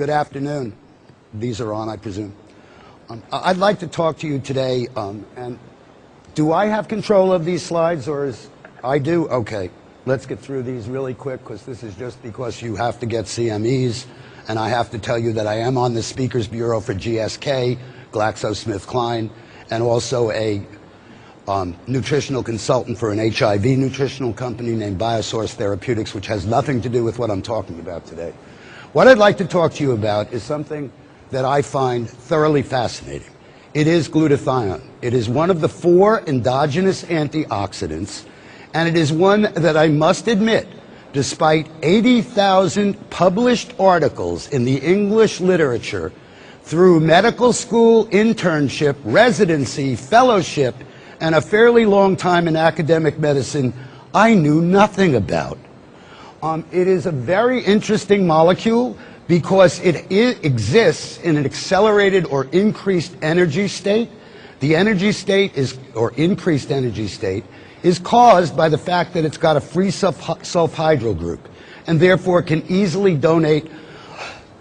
Good afternoon. These are on, I presume. I'd like to talk to you today, and do I have control of these slides, or is I do? Okay. Let's get through these really quick, because this is just because you have to get CMEs, and I have to tell you that I am on the Speakers Bureau for GSK, GlaxoSmithKline, and also a nutritional consultant for an HIV nutritional company named Biosource Therapeutics, which has nothing to do with what I'm talking about today. What I'd like to talk to you about is something that I find thoroughly fascinating. It is glutathione. It is one of the 4 endogenous antioxidants, and it is one that I must admit, despite 80,000 published articles in the English literature, through medical school, internship, residency, fellowship, and a fairly long time in academic medicine, I knew nothing about. It is a very interesting molecule because it exists in an accelerated or increased energy state. The energy state is, or increased energy state, is caused by the fact that it's got a free sulfhydryl group, and therefore can easily donate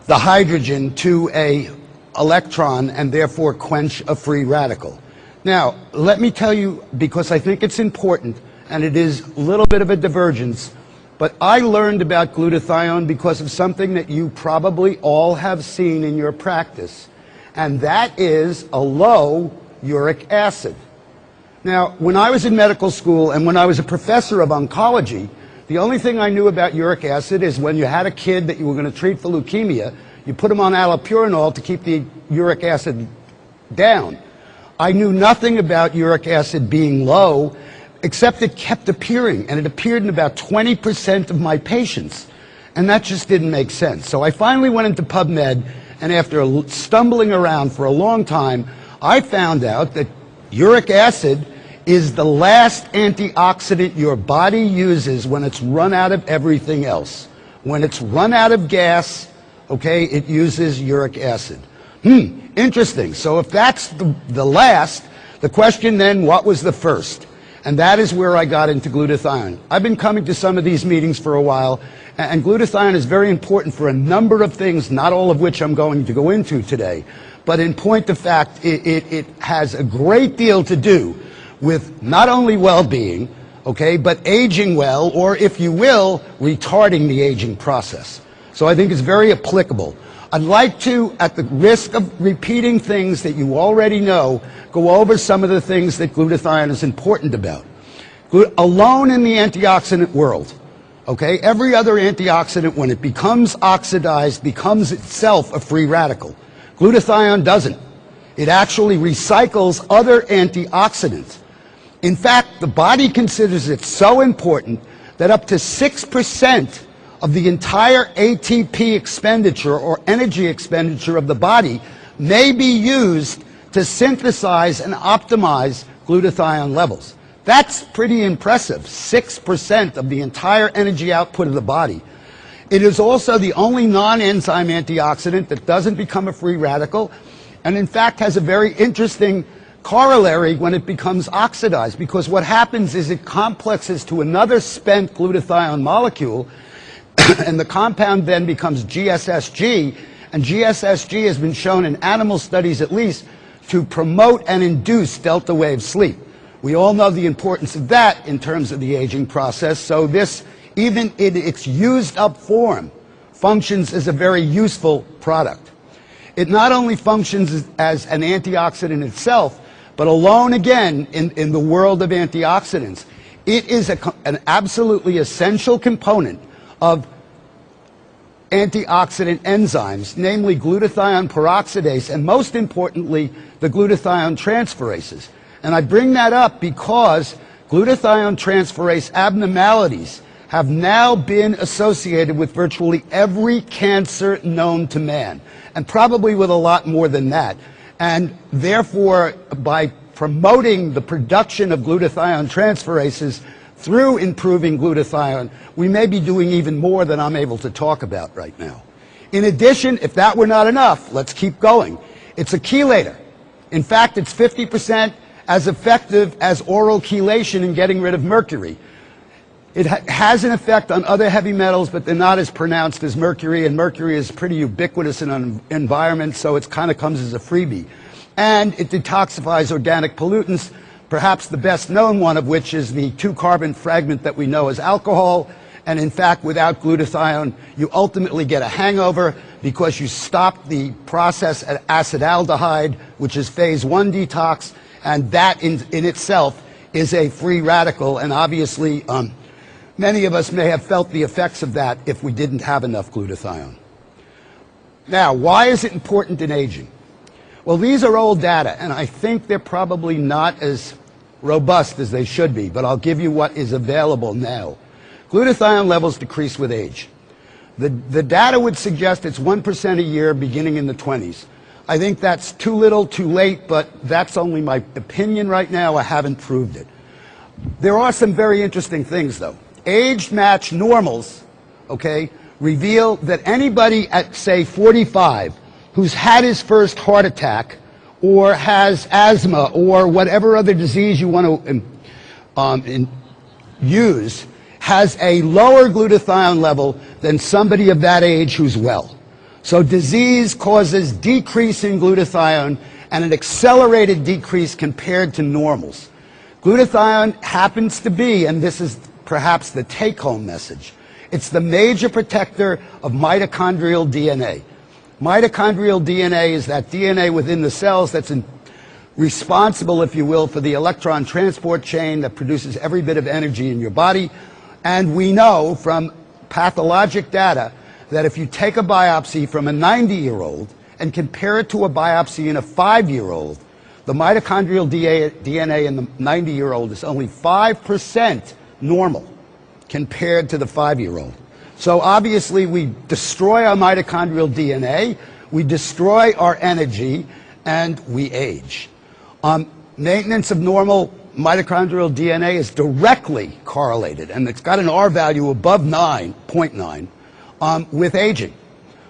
the hydrogen to a electron and therefore quench a free radical. Now, let me tell you, because I think it's important, and it is a little bit of a divergence, but I learned about glutathione because of something that you probably all have seen in your practice, and that is a low uric acid. Now, when I was in medical school and when I was a professor of oncology, the only thing I knew about uric acid is when you had a kid that you were going to treat for leukemia, you put him on allopurinol to keep the uric acid down. I knew nothing about uric acid being low, except it kept appearing, and it appeared in about 20% of my patients, and that just didn't make sense. So I finally went into PubMed, and after stumbling around for a long time, I found out that uric acid is the last antioxidant your body uses when it's run out of everything else. When it's run out of gas, okay, it uses uric acid. Interesting. So if that's the last, the question then, what was the first? And that is where I got into glutathione. I've been coming to some of these meetings for a while, and glutathione is very important for a number of things, not all of which I'm going to go into today. But in point of fact, it has a great deal to do with not only well-being, okay, but aging well, or if you will, retarding the aging process. So I think it's very applicable. I'd like to, at the risk of repeating things that you already know, go over some of the things that glutathione is important about. Alone in the antioxidant world, okay, every other antioxidant, when it becomes oxidized, becomes itself a free radical. Glutathione doesn't. It actually recycles other antioxidants. In fact, the body considers it so important that up to 6% of the entire ATP expenditure or energy expenditure of the body may be used to synthesize and optimize glutathione levels. That's pretty impressive, 6% of the entire energy output of the body. It is also the only non-enzyme antioxidant that doesn't become a free radical, and in fact has a very interesting corollary when it becomes oxidized, because what happens is it complexes to another spent glutathione molecule, and the compound then becomes GSSG, and GSSG has been shown in animal studies at least to promote and induce delta wave sleep. We all know the importance of that in terms of the aging process, so this, even in its used up form, functions as a very useful product. It not only functions as an antioxidant itself, but alone again in the world of antioxidants, it is an absolutely essential component of antioxidant enzymes, namely glutathione peroxidase, and most importantly, the glutathione transferases. And I bring that up because glutathione transferase abnormalities have now been associated with virtually every cancer known to man, and probably with a lot more than that. And therefore, by promoting the production of glutathione transferases through improving glutathione, we may be doing even more than I'm able to talk about right now. In addition, if that were not enough, let's keep going. It's a chelator. In fact, it's 50% as effective as oral chelation in getting rid of mercury. It has an effect on other heavy metals, but they're not as pronounced as mercury, and mercury is pretty ubiquitous in an environment, so it kind of comes as a freebie. And it detoxifies organic pollutants, perhaps the best known one of which is the 2-carbon fragment that we know as alcohol. And in fact, without glutathione, you ultimately get a hangover because you stop the process at acetaldehyde, which is phase 1 detox, and that in itself is a free radical, and obviously many of us may have felt the effects of that if we didn't have enough glutathione. Now, why is it important in aging? Well, these are old data, and I think they're probably not as robust as they should be, but I'll give you what is available now. Glutathione levels decrease with age. The data would suggest it's 1% a year beginning in the 20s. I think that's too little, too late, but that's only my opinion right now. I haven't proved it. There are some very interesting things, though. Age-matched normals, okay, reveal that anybody at, say, 45 who's had his first heart attack or has asthma or whatever other disease you want to use has a lower glutathione level than somebody of that age who's well. So disease causes decrease in glutathione and an accelerated decrease compared to normals. Glutathione happens to be, and this is perhaps the take-home message, it's the major protector of mitochondrial DNA. Mitochondrial DNA is that DNA within the cells that's responsible, if you will, for the electron transport chain that produces every bit of energy in your body. And we know from pathologic data that if you take a biopsy from a 90-year-old and compare it to a biopsy in a 5-year-old, the mitochondrial DNA in the 90-year-old is only 5% normal compared to the 5-year-old. So obviously we destroy our mitochondrial DNA, we destroy our energy, and we age. Maintenance of normal mitochondrial DNA is directly correlated, and it's got an R value above 9.9 with aging.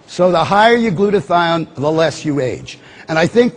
So the higher your glutathione, the less you age. And I think